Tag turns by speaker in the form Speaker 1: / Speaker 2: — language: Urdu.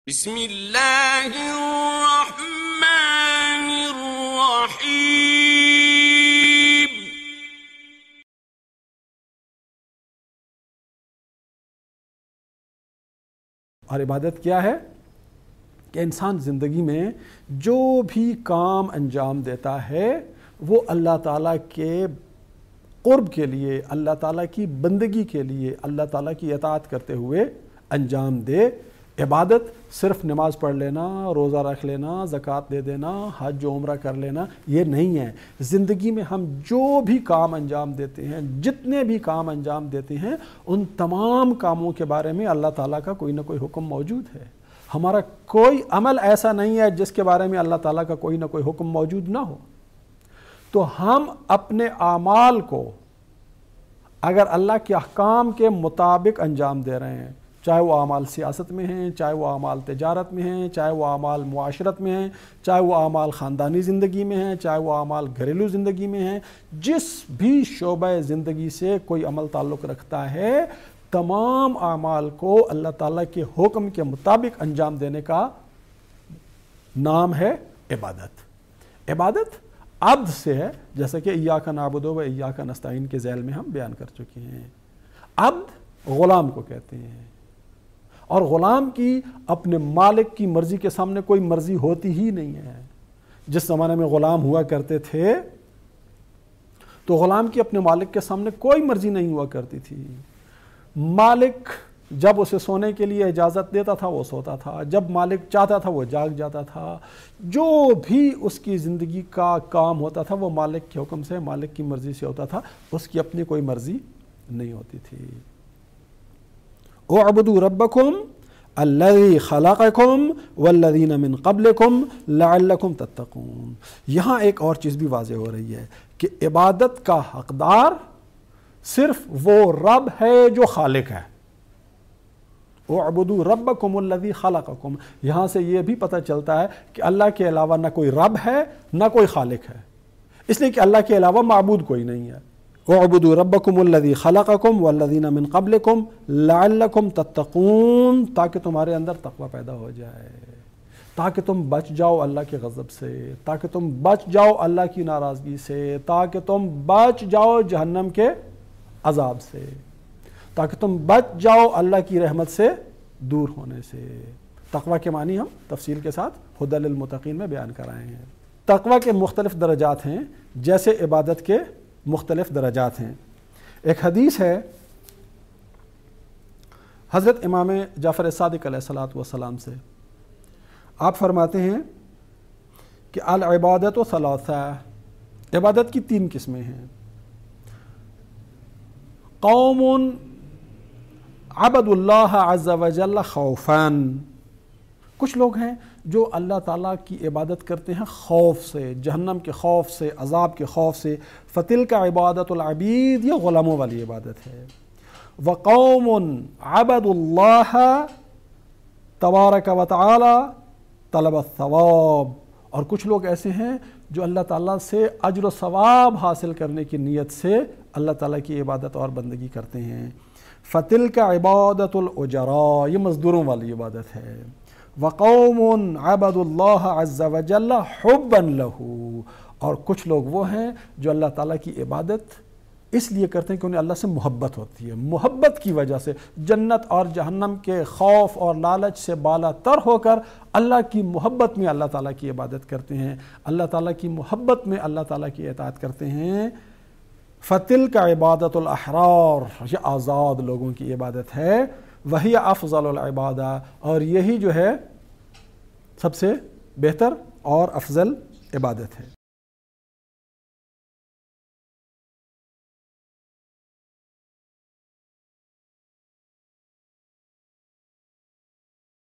Speaker 1: بسم اللہ الرحمن الرحیم۔
Speaker 2: اور عبادت کیا ہے کہ انسان زندگی میں جو بھی کام انجام دیتا ہے وہ اللہ تعالیٰ کے قرب کے لیے، اللہ تعالیٰ کی بندگی کے لیے، اللہ تعالیٰ کی اطاعت کرتے ہوئے انجام دے۔ عبادت صرف نماز پڑھ لینا، روزہ رکھ لینا، زکوٰۃ دے دینا، حج و عمرہ کر لینا یہ نہیں ہے۔ زندگی میں ہم جو بھی کام انجام دیتے ہیں، جتنے بھی کام انجام دیتے ہیں، ان تمام کاموں کے بارے میں اللہ تعالیٰ کا کوئی نہ کوئی حکم موجود ہے۔ ہمارا کوئی عمل ایسا نہیں ہے جس کے بارے میں اللہ تعالیٰ کا کوئی نہ کوئی حکم موجود نہ ہو۔ تو ہم اپنے اعمال کو اگر اللہ کے احکام کے مطابق انجام دے رہے ہیں، چاہے وہ اعمال سیاست میں ہیں، چاہے وہ اعمال تجارت میں ہیں، چاہے وہ اعمال معاشرت میں ہیں، چاہے وہ اعمال خاندانی زندگی میں ہیں، چاہے وہ اعمال گھریلو زندگی میں ہیں، جس بھی شعبہ زندگی سے کوئی عمل تعلق رکھتا ہے، تمام اعمال کو اللہ تعالیٰ کے حکم کے مطابق انجام دینے کا نام ہے عبادت۔ عبادت عبد سے ہے، جیسا کہ ایاک نعبد و ایاک نستعین کے ذیل میں ہم بیان کر چکے ہیں۔ عبد غلام کو کہتے ہیں، اور غلام کی اپنے مالک کی مرضی کے سامنے کوئی مرضی ہوتی ہی نہیں ہے۔ جس زمانے میں غلام ہوا کرتے تھے تو غلام کی اپنے مالک کے سامنے کوئی مرضی نہیں ہوا کرتی تھی۔ مالک جب اسے سونے کے لیے اجازت دیتا تھا وہ سوتا تھا، جب مالک چاہتا تھا وہ جاگ جاتا تھا۔ جو بھی اس کی زندگی کا کام ہوتا تھا وہ مالک کے حکم سے، مالک کی مرضی سے ہوتا تھا، اس کی اپنی کوئی مرضی نہیں ہوتی تھی۔ اعبدوا ربکم الذی خلقکم والذین من قبلکم لعلکم تتقون۔ یہاں ایک اور چیز بھی واضح ہو رہی ہے کہ عبادت کا حقدار صرف وہ رب ہے جو خالق ہے۔ اعبدوا ربکم الذی خلقکم، یہاں سے یہ بھی پتہ چلتا ہے کہ اللہ کے علاوہ نہ کوئی رب ہے نہ کوئی خالق ہے، اس لیے کہ اللہ کے علاوہ معبود کوئی نہیں ہے۔ اعبدوا ربکم الذی خلقکم والذین من قبلکم لعلکم تتقون، تاکہ تمہارے اندر تقوی پیدا ہو جائے، تاکہ تم بچ جاؤ اللہ کے غضب سے، تاکہ تم بچ جاؤ اللہ کی ناراضگی سے، تاکہ تم بچ جاؤ جہنم کے عذاب سے، تاکہ تم بچ جاؤ اللہ کی رحمت سے دور ہونے سے۔ تقوی کے معنی ہم تفصیل کے ساتھ ہدی للمتقین میں بیان کرائے ہیں۔ تقوی کے مختلف درجات ہیں، جیسے عبادت کے مختلف درجات ہیں۔ ایک حدیث ہے حضرت امام جعفر صادق علیہ السلام سے، آپ فرماتے ہیں کہ العبادت ثلاثہ، عبادت کی 3 قسمیں ہیں۔ قوم عبد اللہ عز وجل خوفاً، کچھ لوگ ہیں جو اللہ تعالیٰ کی عبادت کرتے ہیں خوف سے، جہنم کے خوف سے، عذاب کے خوف سے، فَتِلْكَ عبادت العبید، یہ غلاموں والی عبادت ہے۔ وَقَوْمٌ عَبَدُوا اللَّهَ تبارک وتعالی طلب الثواب، اور کچھ لوگ ایسے ہیں جو اللہ تعالیٰ سے اجر و ثواب حاصل کرنے کی نیت سے اللہ تعالیٰ کی عبادت اور بندگی کرتے ہیں۔ فَتِلْكَ عبادت الأجراء، یہ مزدوروں والی عبادت ہے۔ وَقَوْمٌ عَبَدُوا اللَّهَ عَزَّ وَجَلَّ حُبًّا لَهُ، اور کچھ لوگ وہ ہیں جو اللہ تعالیٰ کی عبادت اس لیے کرتے ہیں کہ انہیں اللہ سے محبت ہوتی ہے، محبت کی وجہ سے جنت اور جہنم کے خوف اور لالچ سے بالا تر ہو کر اللہ کی محبت میں اللہ تعالیٰ کی عبادت کرتے ہیں، اللہ تعالیٰ کی محبت میں اللہ تعالیٰ کی اطاعت کرتے ہیں۔ فَتِلْكَ عبادت الأحرار، یہ آزاد لوگوں کی عبادت ہے۔ وہی افضل العبادہ، اور یہی جو ہے سب سے بہتر اور افضل عبادت ہے۔